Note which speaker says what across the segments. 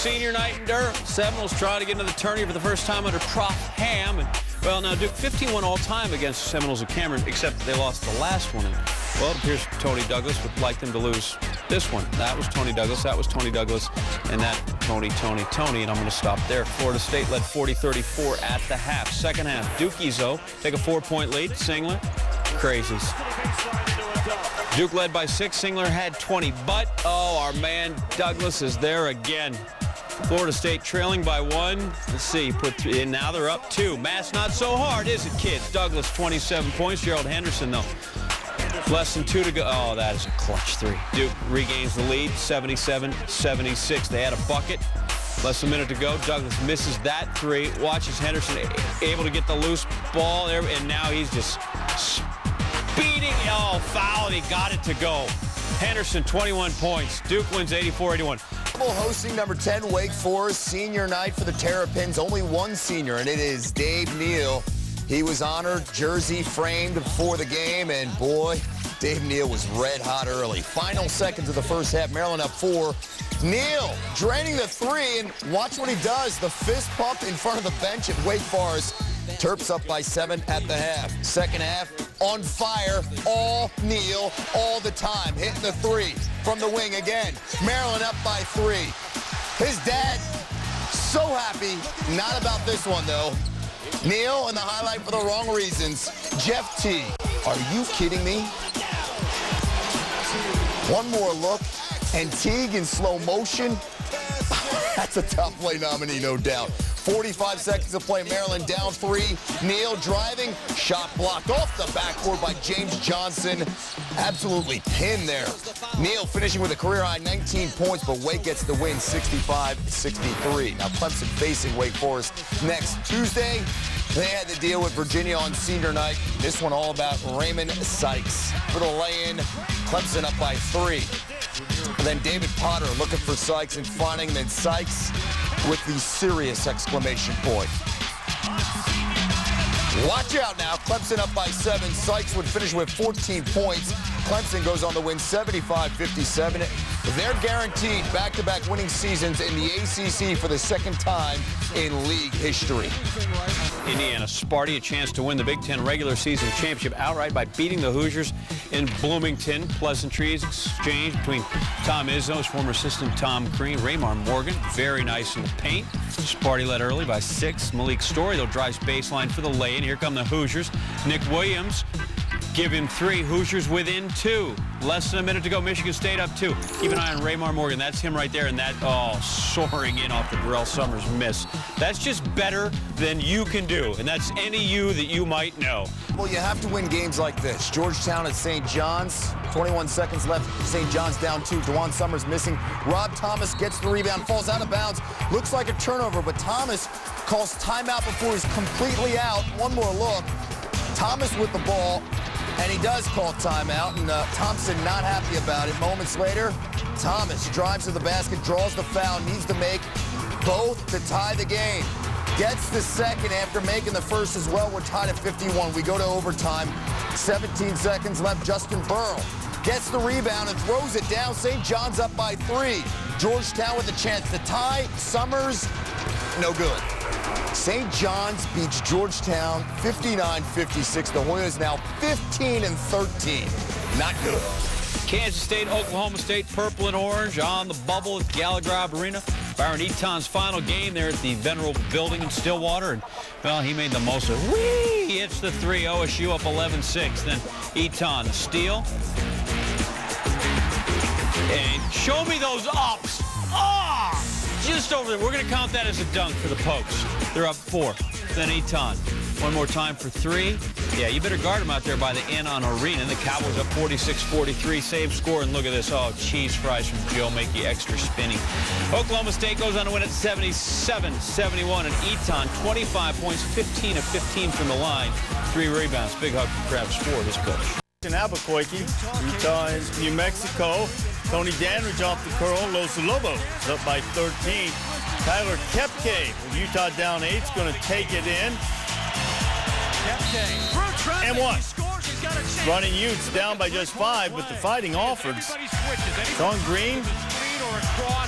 Speaker 1: senior night in Durham. Seminoles trying to get into the tourney for the first time under Prof. Ham. And, well, now Duke 15-1 all-time against Seminoles of Cameron, except they lost the last one. And, well, it appears Tony Douglas would like them to lose this one. That was Tony Douglas. That was Tony Douglas. And that Tony. And I'm going to stop there. Florida State led 40-34 at the half. Second half, Dukies, though, take a 4-point lead. Singler, crazies. Duke led by 6. Singler had 20. But, oh, our man Douglas is there again. Florida State trailing by 1. Let's see, put 3 in. Now they're up 2. Math's not so hard, is it, kids? Douglas, 27 points. Gerald Henderson, though, less than 2 to go. Oh, that is a clutch 3. Duke regains the lead, 77-76. They had a bucket. Less than a minute to go. Douglas misses that 3. Watches Henderson able to get the loose ball there, and now he's just speeding. Oh, foul, and he got it to go. Henderson, 21 points. Duke wins 84-81.
Speaker 2: Hosting number 10, Wake Forest, senior night for the Terrapins. Only one senior, and it is Dave Neal. He was honored, jersey framed for the game, and boy, Dave Neal was red hot early. Final seconds of the first half, Maryland up 4. Neal draining the 3, and watch what he does. The fist pump in front of the bench at Wake Forest. Terps up by 7 at the half. Second half, on fire, all Neal, all the time. Hitting the 3 from the wing again. Maryland up by 3. His dad, so happy. Not about this one, though. Neal in the highlight for the wrong reasons. Jeff T. Are you kidding me? One more look, and Teague in slow motion. That's a top play nominee, no doubt. 45 seconds of play, Maryland down 3. Neal driving, shot blocked off the backboard by James Johnson. Absolutely pinned there. Neal finishing with a career-high 19 points, but Wake gets the win 65-63. Now Clemson facing Wake Forest next Tuesday. They had to deal with Virginia on senior night. This one all about Raymond Sykes. For the lay-in, Clemson up by 3. And then David Potter looking for Sykes and finding him, and Sykes with the serious exclamation point. Watch out now. Clemson up by 7. Sykes would finish with 14 points. Clemson goes on to win 75-57. They're guaranteed back-to-back winning seasons in the ACC for the second time in league history.
Speaker 1: Indiana Sparty a chance to win the Big Ten regular season championship outright by beating the Hoosiers in Bloomington. Pleasantries exchange between Tom Izzo's former assistant Tom Crean, Raymar Morgan. Very nice in the paint. Sparty led early by 6. Malik Story, though, drives baseline for the lay-in. Here come the Hoosiers. Nick Williams, give him 3. Hoosiers within 2. Less than a minute to go. Michigan State up 2. Keep an eye on Raymar Morgan. That's him right there. And that, oh, soaring in off the Burrell Summers miss. That's just better than you can do. And that's any you that you might know.
Speaker 2: Well, you have to win games like this. Georgetown at St. John's. 21 seconds left. St. John's down 2. DeJuan Summers missing. Rob Thomas gets the rebound. Falls out of bounds. Looks like a turnover, but Thomas calls timeout before he's completely out. One more look. Thomas with the ball. And he does call timeout, and Thompson not happy about it. Moments later, Thomas drives to the basket, draws the foul, needs to make both to tie the game. Gets the second after making the first as well. We're tied at 51. We go to overtime. 17 seconds left. Justin Burrell gets the rebound and throws it down. St. John's up by 3. Georgetown with a chance to tie. Summers, no good. St. John's beats Georgetown 59-56. The Hoyas now 15-13. Not good.
Speaker 1: Kansas State, Oklahoma State, purple and orange on the bubble at Gallagher Arena. Byron Eaton's final game there at the Venerable Building in Stillwater. And, well, he made the most of it. Whee! He hits the 3. OSU up 11-6. Then Eaton, the steal. And show me those ups. Ah! Just over there. We're going to count that as a dunk for the Pokes. They're up 4. Then Eaton. One more time for 3. Yeah, you better guard them out there by the end on Arena. The Cowboys up 46-43. Same score. And look at this. Oh, cheese fries from Joe make you extra spinning. Oklahoma State goes on to win at 77-71. And Eaton, 25 points, 15 of 15 from the line. 3 rebounds. Big hug from Travis Ford, his coach.
Speaker 3: In Albuquerque, Utah and New Mexico. Tony Dandridge off the curl. Los Lobos up by 13. Tyler Kepke with Utah down 8 is going to take it in. And 1. Running Utes down by just 5, but the Fighting Offords. Sean Green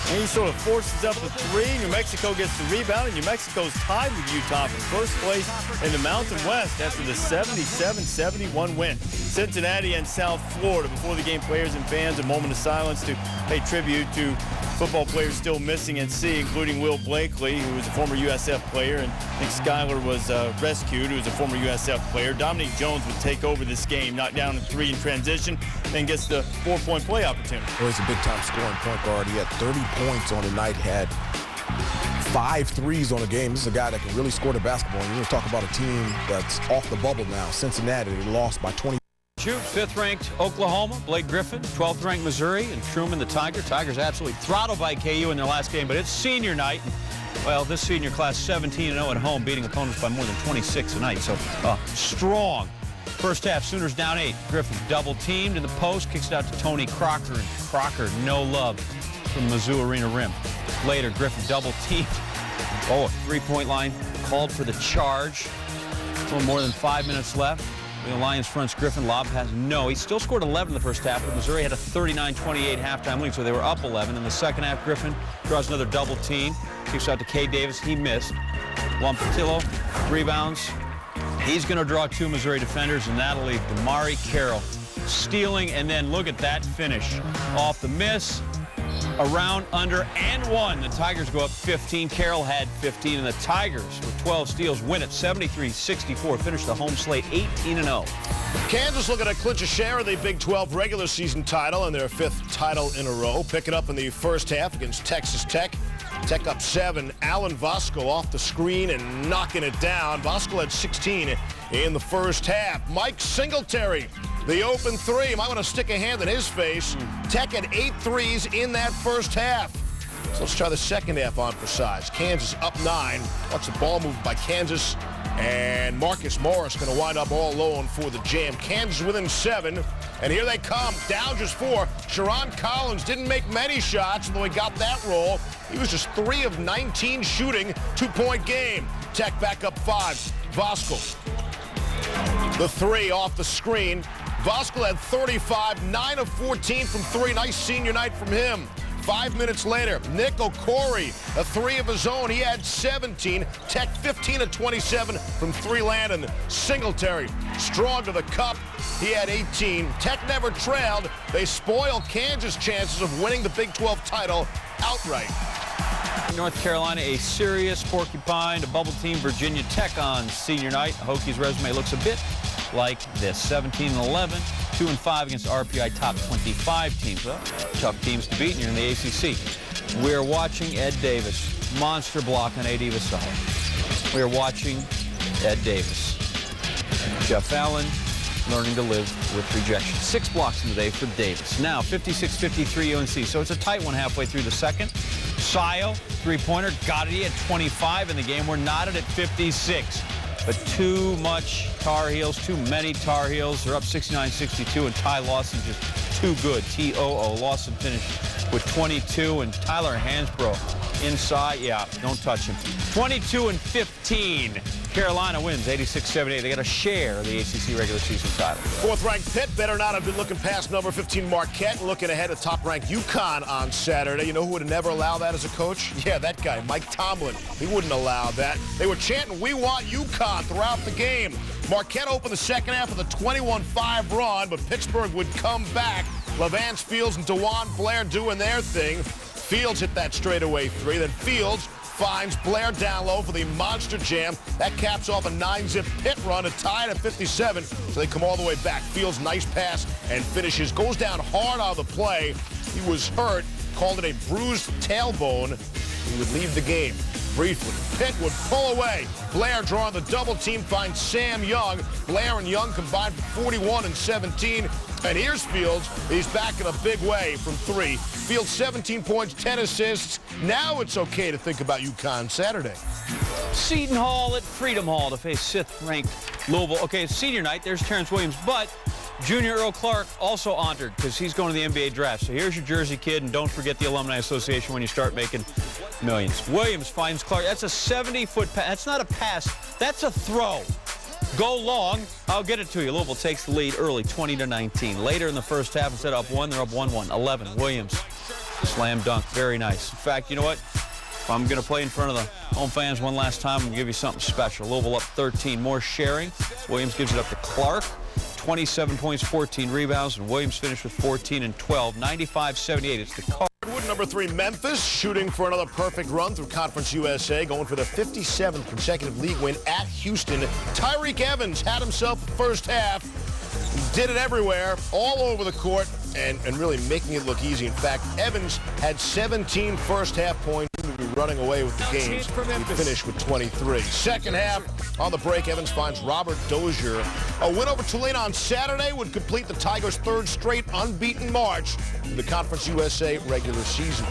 Speaker 3: And he sort of forces up a three. New Mexico gets the rebound, and New Mexico's tied with Utah for first place in the Mountain West after the 77-71 win. Cincinnati and South Florida. Before the game, players and fans, a moment of silence to pay tribute to football players still missing at sea, including Will Blakely, who was a former USF player, and I think Skyler was rescued, who was a former USF player. Dominique Jones would take over this game, knocked down a three in transition, then gets the 4-point play opportunity.
Speaker 4: Well, he's a big-time scoring point guard. He had 30 points on the night, had 5 threes on the game. This is a guy that can really score the basketball. And you're going to talk about a team that's off the bubble now. Cincinnati, they lost by 20.
Speaker 1: Shoot, 5th-ranked Oklahoma, Blake Griffin, 12th-ranked Missouri, and Truman the Tiger. Tigers absolutely throttled by KU in their last game, but it's senior night. Well, this senior class 17-0 at home, beating opponents by more than 26 tonight, so strong. First half, Sooners down 8. Griffin double-teamed in the post, kicks it out to Tony Crocker, and Crocker, no love from Mizzou Arena rim. Later, Griffin double-teamed. Oh, a three-point line called for the charge. A little more than 5 minutes left. The Lions fronts Griffin, lob pass, no. He still scored 11 in the first half, but Missouri had a 39-28 halftime lead, so they were up 11. In the second half, Griffin draws another double team. Kicks out to K. Davis. He missed. Juan Patillo rebounds. He's going to draw 2 Missouri defenders, and that'll leave Damari Carroll stealing, and then look at that finish. Off the miss, around, under, and 1. The Tigers go up 15. Carroll had 15, and the Tigers, with 12 steals, win it 73-64. Finish the home slate 18-0.
Speaker 5: Kansas looking to clinch a share of the Big 12 regular season title and their 5th title in a row. Pick it up in the first half against Texas Tech. Tech up 7. Alan Vosco off the screen and knocking it down. Vosco had 16 in the first half. Mike Singletary, the open three. You might want to stick a hand in his face. Tech had 8 threes in that first half. So let's try the second half on for size. Kansas up 9. Watch the ball move by Kansas. And Marcus Morris going to wind up all alone for the jam. Kansas within 7. And here they come. Down just 4. Sharon Collins didn't make many shots, although he got that roll. He was just 3 of 19 shooting. 2-point game. Tech back up 5. Vosco. The 3 off the screen. Vosco had 35, 9 of 14 from 3. Nice senior night from him. 5 minutes later, Nick Okori, a 3 of his own. He had 17. Tech 15 of 27 from 3 land. And Singletary, strong to the cup. He had 18. Tech never trailed. They spoiled Kansas' chances of winning the Big 12 title outright.
Speaker 1: North Carolina, a serious porcupine to bubble team Virginia Tech on senior night. Hokies' resume looks a bit like this: 17-11, 2-5 against RPI top 25 teams. Well, tough teams to beat, and you're in the ACC. We're watching Ed Davis, monster block on A.D. Vassallo. We're watching Ed Davis. Jeff Allen learning to live with rejection. 6 blocks in the day for Davis. Now 56-53 UNC, so it's a tight one halfway through the second. Sayo, three-pointer, got it. He had 25 in the game. We're knotted at 56. But too much Tar Heels, too many Tar Heels. They're up 69-62, and Ty Lawson just too good. T-O-O. Lawson finished with 22, and Tyler Hansbrough inside. Yeah, don't touch him. 22-15. Carolina wins 86-78. They got a share of the ACC regular season title.
Speaker 5: 4th-ranked Pitt better not have been looking past number 15 Marquette and looking ahead of top-ranked UConn on Saturday. You know who would never allow that as a coach? Yeah, that guy, Mike Tomlin. He wouldn't allow that. They were chanting, "We want UConn," throughout the game. Marquette opened the second half with a 21-5 run, but Pittsburgh would come back. Levance Fields and DeJuan Blair doing their thing. Fields hit that straightaway 3. Then Fields finds Blair down low for the monster jam. That caps off a 9-zip Pitt run, a tie at 57. So they come all the way back. Fields, nice pass, and finishes. Goes down hard on the play. He was hurt. Called it a bruised tailbone. He would leave the game briefly. Pitt would pull away. Blair drawing the double team, finds Sam Young. Blair and Young combined for 41 and 17. And here's Fields. He's back in a big way from 3. Fields 17 points, 10 assists. Now it's okay to think about UConn Saturday.
Speaker 1: Seton Hall at Freedom Hall to face 5th-ranked Louisville. Okay, it's senior night. There's Terrence Williams, but Junior Earl Clark also honored because he's going to the NBA draft. So here's your Jersey kid, and don't forget the Alumni Association when you start making millions. Williams finds Clark. That's a 70-foot pass. That's not a pass. That's a throw. Go long. I'll get it to you. Louisville takes the lead early, 20-19. Later in the first half, instead of up 1, they're up 1-1. 11. Williams Slam dunk. Very nice. In fact, you know what? If I'm going to play in front of the home fans one last time, I'm going to give you something special. Louisville up 13. More sharing. Williams gives it up to Clark. 27 points, 14 rebounds, and Williams finished with 14 and 12. 95-78. It's the call.
Speaker 5: Number 3, Memphis, shooting for another perfect run through Conference USA, going for the 57th consecutive league win at Houston. Tyreke Evans had himself the first half, did it everywhere, all over the court, and really making it look easy. In fact, Evans had 17 first-half points to be running away with the games. He finished with 23. Second half, on the break, Evans finds Robert Dozier. A win over Tulane on Saturday would complete the Tigers' third straight unbeaten march through the Conference USA regular season.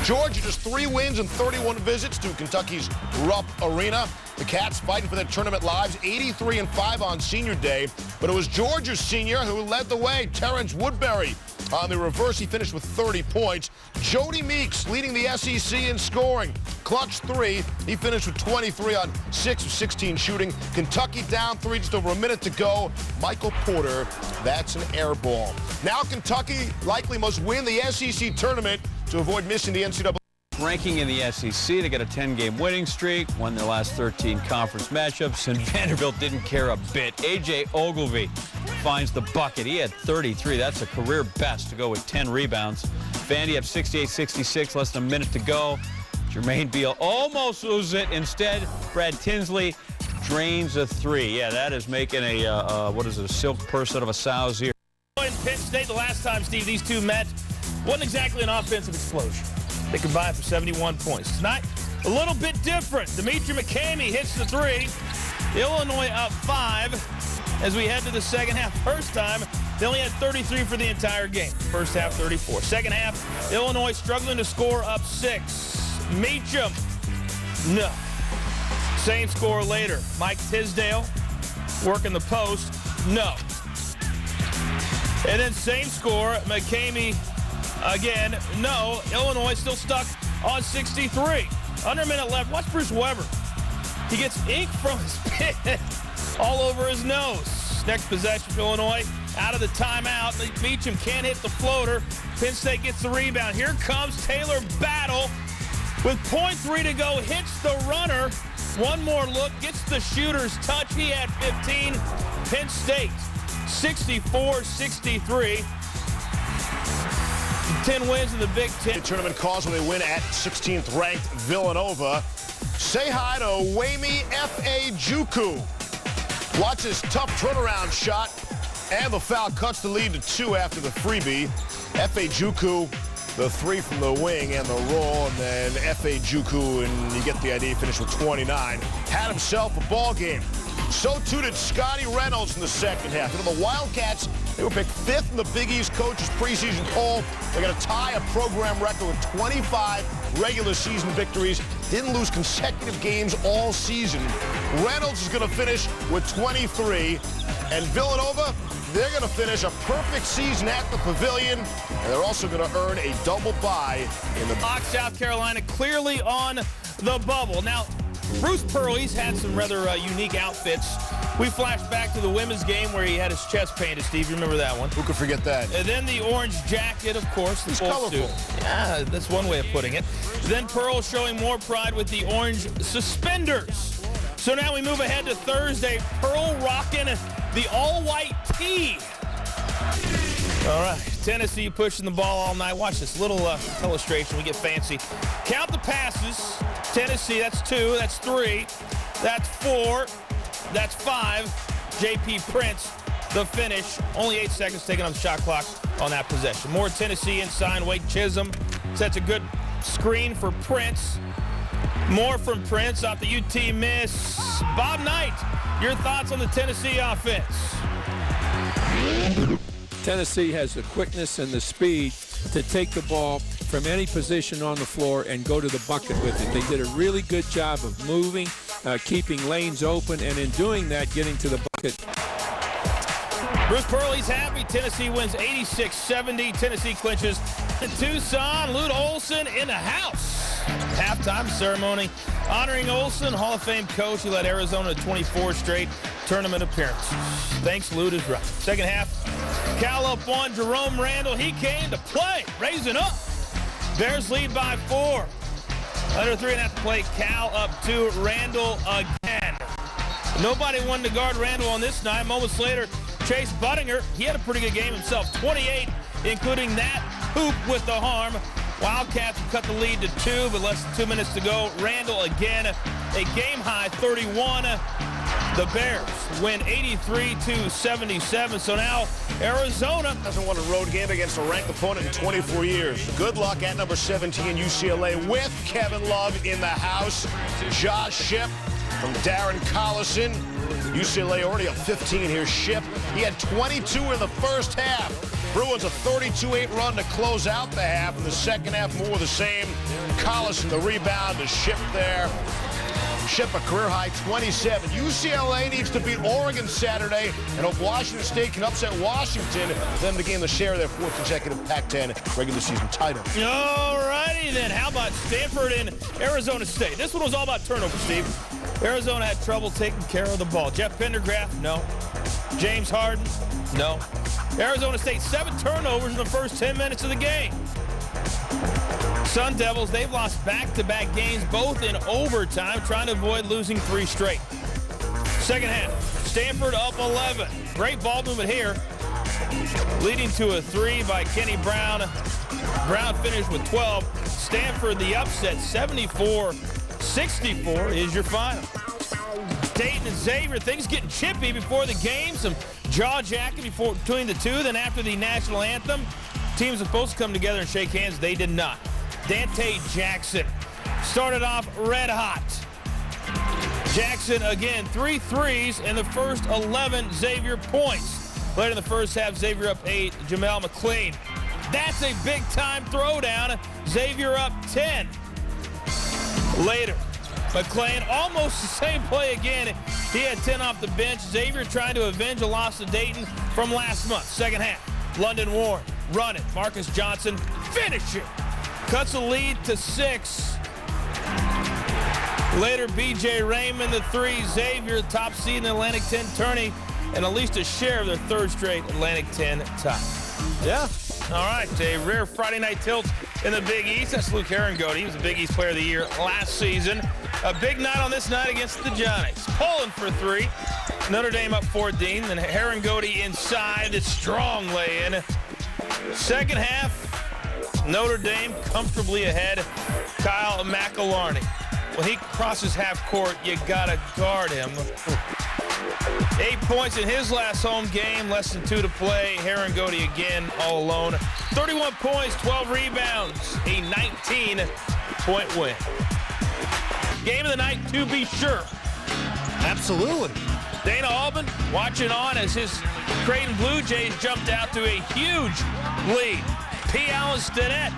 Speaker 5: Georgia just 3 wins and 31 visits to Kentucky's Rupp Arena. The Cats fighting for their tournament lives, 83-5 on senior day, but it was Georgia's senior who led the way, Terrence Woodbury. On the reverse, he finished with 30 points. Jody Meeks leading the SEC in scoring. Clutch 3. He finished with 23 on 6 of 16 shooting. Kentucky down 3, just over a minute to go. Michael Porter, that's an air ball. Now Kentucky likely must win the SEC tournament to avoid missing the NCAA.
Speaker 1: Ranking in the SEC, they got a 10-game winning streak, won their last 13 conference matchups, and Vanderbilt didn't care a bit. A.J. Ogilvy finds the bucket. He had 33. That's a career best to go with 10 rebounds. Vandy up 68-66, less than a minute to go. Jermaine Beal almost loses it. Instead, Brad Tinsley drains a 3. Yeah, that is making a, what is it, a silk purse out of a sow's ear.
Speaker 6: In Penn State, the last time, Steve, these two met, wasn't exactly an offensive explosion. They combined for 71 points. Tonight, a little bit different. Demetri McCamey hits the 3. Illinois up 5 as we head to the second half. First time, they only had 33 for the entire game. First half, 34. Second half, Illinois struggling to score, up 6. Meacham, no. Same score later. Mike Tisdale working the post, no. And then same score, McCamey again, no. Illinois still stuck on 63. Under a minute left. Watch Bruce Weber. He gets ink from his pin all over his nose. Next possession for Illinois. Out of the timeout. Meacham can't hit the floater. Penn State gets the rebound. Here comes Taylor Battle with .3 to go. Hits the runner. One more look. Gets the shooter's touch. He had 15. Penn State 64-63. 10 wins in the Big Ten.
Speaker 5: The tournament calls when they win at 16th ranked Villanova. Say hi to Wayme F.A. Juku. Watch this tough turnaround shot. And the foul cuts the lead to 2 after the freebie. F.A. Juku, the 3 from the wing and the roll. And then F.A. Juku, and you get the idea, finished with 29. Had himself a ball game. So too did Scotty Reynolds in the second half. And the Wildcats, they were picked 5th in the Big East coaches preseason poll. They're going to tie a program record with 25 regular season victories. Didn't lose consecutive games all season. Reynolds is going to finish with 23. And Villanova, they're going to finish a perfect season at the Pavilion. And they're also going to earn a double bye in the
Speaker 6: South Carolina clearly on the bubble. Now, Bruce Pearl, he's had some rather unique outfits. We flash back to the women's game where he had his chest painted, Steve. You remember that one?
Speaker 5: Who could forget that?
Speaker 6: And then the orange jacket, of course.
Speaker 5: It's colorful.
Speaker 6: Yeah, that's one way of putting it. Then Pearl showing more pride with the orange suspenders. So now we move ahead to Thursday. Pearl rocking the all-white tee. All right, Tennessee pushing the ball all night. Watch this little illustration. We get fancy. Count the passes. Tennessee, that's 2, that's 3, that's 4, that's 5. J.P. Prince, the finish. Only 8 seconds taken on the shot clock on that possession. More Tennessee inside. Wade Chisholm sets a good screen for Prince. More from Prince off the UT miss. Bob Knight, your thoughts on the Tennessee offense?
Speaker 7: Tennessee has the quickness and the speed to take the ball from any position on the floor and go to the bucket with it. They did a really good job of moving, keeping lanes open, and in doing that, getting to the bucket.
Speaker 6: Bruce Pearl, he's happy. Tennessee wins 86-70. Tennessee clinches the Tucson. Lute Olson in the house. Halftime ceremony honoring Olson, Hall of Fame coach. He led Arizona to 24 straight tournament appearances. Thanks, Lute is right. Second half, Cal up 1. Jerome Randall, he came to play, raising up. Bears lead by 4. Under 3.5 to play. Cal up 2. Randall again. Nobody wanted to guard Randall on this night. Moments later, Chase Buttinger, he had a pretty good game himself. 28, including that hoop with the harm. Wildcats cut the lead to 2, but less than 2 minutes to go. Randall again, a game-high 31. The Bears win 83-77. So now Arizona
Speaker 5: hasn't won a road game against a ranked opponent in 24 years. Good luck at number 17 UCLA with Kevin Love in the house. Josh Shipp from Darren Collison. UCLA already up 15 here. Shipp, he had 22 in the first half. Bruins a 32-8 run to close out the half. In the second half, more of the same. Collison the rebound to Shipp there. Shipp a career-high 27. UCLA needs to beat Oregon Saturday, and hope Washington State can upset Washington, then to gain the share of their 4th consecutive Pac-10 regular season title.
Speaker 6: All righty then. How about Stanford and Arizona State? This one was all about turnovers, Steve. Arizona had trouble taking care of the ball. Jeff Pendergraft, no. James Harden, no. Arizona State, 7 turnovers in the first 10 minutes of the game. Sun Devils, they've lost back-to-back games, both in overtime, trying to avoid losing 3 straight. Second half, Stanford up 11. Great ball movement here, leading to a 3 by Kenny Brown. Brown finished with 12. Stanford, the upset, 74-64 is your final. Dayton and Xavier, things getting chippy before the game. Some jaw-jacking between the two. Then after the national anthem, teams are supposed to come together and shake hands. They did not. Dante Jackson started off red hot. Jackson, again, 3 threes in the first 11 Xavier points. Later in the first half, Xavier up 8. Jamel McLean. That's a big-time throwdown. Xavier up 10. Later, McLean, almost the same play again. He had 10 off the bench. Xavier trying to avenge a loss to Dayton from last month. Second half, London Warren, run it. Marcus Johnson, finish it. Cuts the lead to 6. Later, B.J. Raymond, the 3. Xavier, top seed in the Atlantic 10 tourney, and at least a share of their 3rd straight Atlantic 10 tie.
Speaker 3: Yeah.
Speaker 6: All right, a rare Friday night tilt in the Big East. That's Luke Herringode. He was the Big East Player of the Year last season. A big night on this night against the Johnnies. Pulling for 3. Notre Dame up 14. Then Herringode inside. It's strong lay-in. Second half, Notre Dame comfortably ahead. Kyle McIlarney. When he crosses half court, you got to guard him. 8 points in his last home game, less than 2 to play. Herringode again, all alone. 31 points, 12 rebounds, a 19-point win. Game of the night, to be sure.
Speaker 5: Absolutely.
Speaker 6: Dana Albin watching on as his Creighton Blue Jays jumped out to a huge lead. P. Allen Stinnett.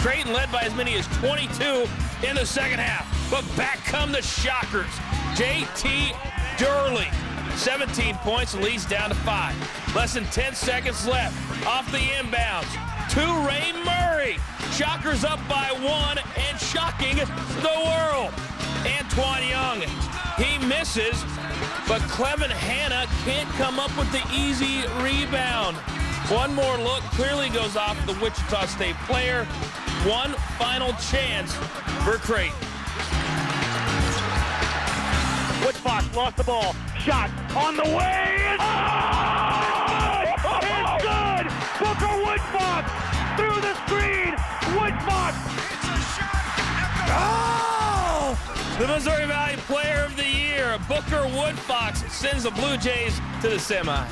Speaker 6: Creighton led by as many as 22 in the second half. But back come the Shockers. J.T. Durley, 17 points, leads down to 5. Less than 10 seconds left. Off the inbounds to Ray Murray. Shockers up by 1 and shocking the world. Antoine Young, he misses, but Clevin Hanna can't come up with the easy rebound. One more look, clearly goes off the Wichita State player. One final chance for Creighton.
Speaker 8: Woodfox lost the ball. Shot on the way. It's good! Booker Woodfox through the screen. Woodfox.
Speaker 6: Oh! The Missouri Valley Player of the Year, Booker Woodfox, sends the Blue Jays to the semis.